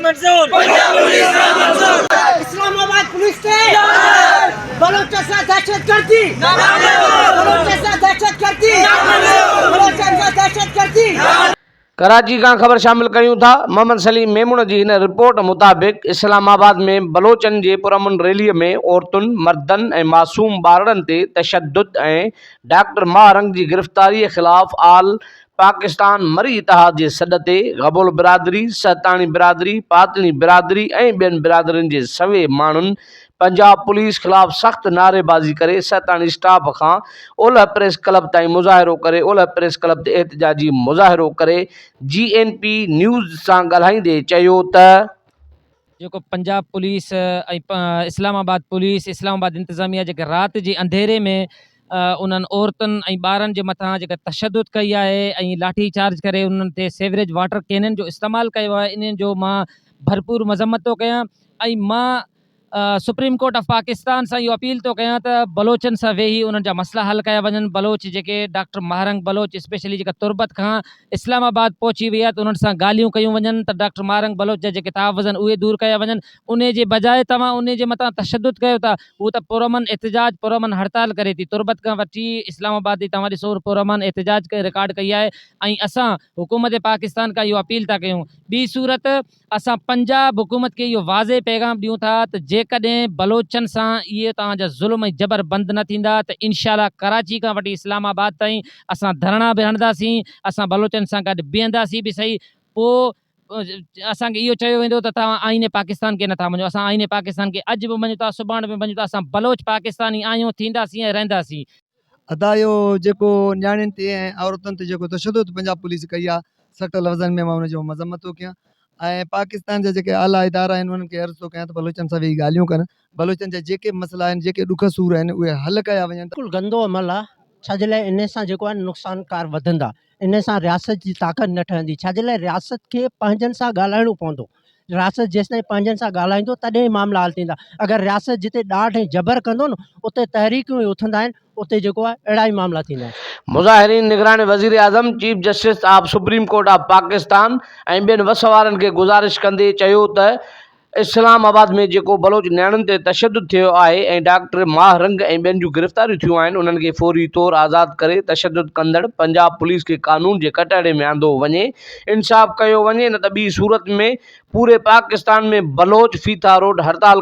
मंजूर। इस्लामाबाद पुलिस ने बलोचों से दहशतगर्दी, बलोचों से दहशतगर्दी, बलोचों से दहशतगर्दी। कराची का खबर शामिल कयूं था। मोहम्मद सलीम मेमून जी इन रिपोर्ट मुताबिक इस्लामाबाद में बलोचन जे पुरअमन रैलीअ में औरतुनि, मर्दनि ऐं मासूम ॿारनि ते तशद्दुद ऐं डॉक्टर माहरंग जी गिरफ़्तारीअ ख़िलाफ़ आल पाकिस्तान मरी इतिहाद जे सॾ ते गबोल बिरादरी, सहताणी बिरादरी, पातली बिरादरी ऐं ॿियनि बिरादरियुनि जे सवे माण्हुनि पंजाब पुलिस ख़िलाफ़ सख़्त नारेबाज़ी करे सहताणी स्टाफ खां ओलह प्रेस क्लब ताईं मुज़ाहिरो करे ओलह प्रेस क्लब ते एहतजाजी मुज़ाहिरो करे GNP न्यूज़ सां ॻाल्हाईंदे चयो त जो पंजाब पुलिस इस्लामाबाद पुलिस इस्लामाबाद इंतज़ामिया जेके रात जे अंधेरे में उन्हनि औरतुनि ऐं ॿारनि जे मथां जेका तशद्दुद कई आहे ऐं लाठी चार्ज करे उन्हनि ते सेवरेज वाटर कैनन जो इस्तेमालु कयो आहे। इन जो मां भरपूर मज़म्मत थो कयां ऐं मां सुप्रीम कोर्ट ऑफ पाकिस्तान सां इहो अपील थो कयां त बलोचनि सां वेही उन्हनि जा मसला हल कया वञनि। बलोच जेके डॉक्टर माहरंग बलोच स्पेशली जेका तुर्बत खां इस्लामाबाद पहुची वई आहे त उन्हनि सां ॻाल्हियूं कयूं वञनि त डॉक्टर माहरंग बलोच जा जेके तहफ़्फ़ुज़ आहिनि उहे दूरि कया वञनि। उन जे बजाए तव्हां उन जे मथां तशद्दुद कयो था। उहो त पुरअमन एहतजाज पुरअमन हड़ताल करे थी। तुर्बत खां वठी इस्लामाबाद जी तव्हां ॾिसो पुरअमन एहतजाज करे रिकॉर्ड कई आहे ऐं असां हुकूमत पाकिस्तान खां इहो अपील था कयूं। ॿी सूरत असां पंजाब हुकूमत खे इहो वाज़े पैगाम ॾियूं था त जेकॾहिं बलोचनि सां इहे तव्हांजा ज़ुल्म ऐं जबर बंदि न थींदा त इंशाअल्लाह कराची खां वठी इस्लामाबाद ताईं असां धरना बि हणंदासीं, असां बलोचनि सां गॾु बीहंदासीं बि सही। पोइ असांखे इहो चयो वेंदो त तव्हां आईने पाकिस्तान खे नथा मञो। असां आईने पाकिस्तान खे अॼु बि मञूं था, सुभाणे बि मञूं था। असां बलोच पाकिस्तानी आहियूं, थींदासीं ऐं रहंदासीं। अदा इहो जेको न्याणियुनि ते ऐं औरतुनि ते जेको तशद्दुद पंजाब पुलिस कई आहे सख़्तु लफ़्ज़नि में मां हुनजो मज़म्मत थो कयां ऐं पाकिस्तान जा जेके आला इदारा आहिनि उन्हनि खे अर्ज़ु थो कयां त बलोचनि सां वेही ॻाल्हियूं कनि। बलोचनि जा जेके मसइला आहिनि, जेके ॾुख सूर आहिनि उहे हल कया वञनि। बिल्कुलु गंदो अमल आहे। छाजे लाइ इन सां जेको आहे नुक़सानकार वधंदा, इन सां रियासत जी ताक़त न ठहंदी। छाजे लाइ रियासत खे पंहिंजनि सां ॻाल्हाइणो पवंदो। रियासत जेसिताईं पंहिंजनि सां ॻाल्हाईंदो तॾहिं मामला हल थींदा। अगरि रियासत जिते ॾाढ ऐं जबर कंदो न उते तहरीकूं ई उथंदा आहिनि, उते जेको आहे अहिड़ा ई मामला थींदा आहिनि। मुज़ाहिरीन निगरान वज़ीर आज़म, chief justice of supreme court of Pakistan ऐं ॿियनि वस वारनि खे गुज़ारिश कंदे चयो त इस्लामाबाद में जेको बलोच नियाणियुनि ते तशद्दुद थियो आहे ऐं डॉक्टर माहरंग ऐं ॿियनि जूं गिरफ़्तारियूं थियूं आहिनि उन्हनि खे फौरी तौरु आज़ादु करे तशद्दुद कंदड़ पंजाब पुलिस खे कानून जे कटहरे में आंदो वञे, इंसाफ़ कयो वञे, न त ॿी सूरत में पूरे पाकिस्तान में बलोच फीता रोड हड़ताल